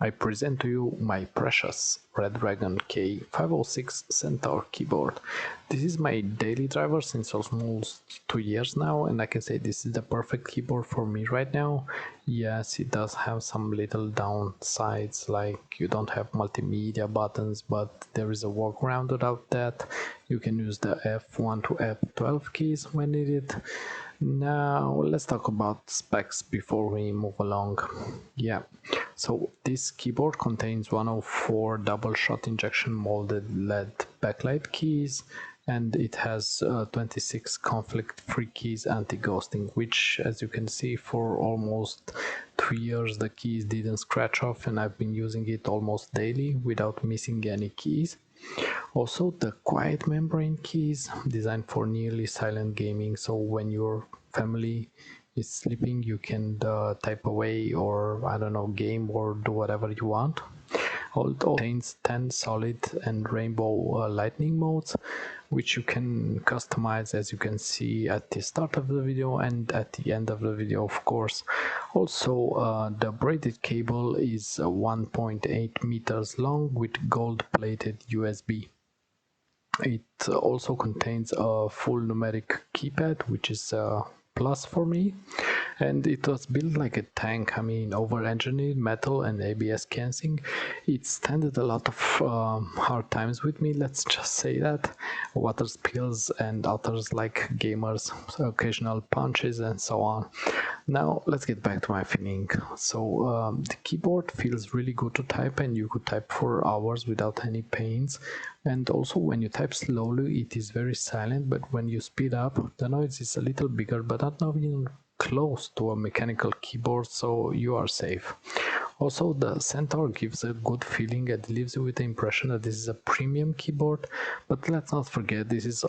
I present to you my precious Redragon K506 Centaur keyboard. This is my daily driver since almost 2 years now, and I can say this is the perfect keyboard for me right now. Yes, it does have some little downsides, like you don't have multimedia buttons, but there is a workaround without that. You can use the F1 to F12 keys when needed. Now let's talk about specs before we move along. Yeah, so this keyboard contains 104 double shot injection molded LED backlight keys, and it has 26 conflict-free keys anti-ghosting, which, as you can see, for almost 3 years the keys didn't scratch off, and I've been using it almost daily without missing any keys. Also, the quiet membrane keys, designed for nearly silent gaming, so when your family is sleeping you can type away, or I don't know, game or do whatever you want. Although contains 10 solid and rainbow lightning modes, which you can customize, as you can see at the start of the video and at the end of the video, of course. Also, the braided cable is 1.8 meters long with gold plated USB. It also contains a full numeric keypad, which is a plus for me, and it was built like a tank. I mean, over-engineered metal and ABS casing. It standed a lot of hard times with me, let's just say that. Water spills and others like gamers, occasional punches and so on. Now let's get back to my feeling. So the keyboard feels really good to type, and you could type for hours without any pains. And also when you type slowly it is very silent, but when you speed up the noise is a little bigger, but not even close to a mechanical keyboard, so you are safe. Also, the Centaur gives a good feeling and leaves you with the impression that this is a premium keyboard, but let's not forget this is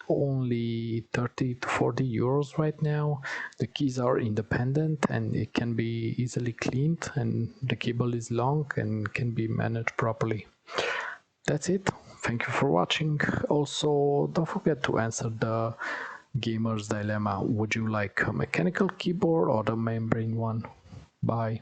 only 30 to 40 euros right now. The keys are independent and it can be easily cleaned, and the cable is long and can be managed properly. That's it. Thank you for watching. Also, don't forget to answer the gamer's dilemma. Would you like a mechanical keyboard or the membrane one? Bye.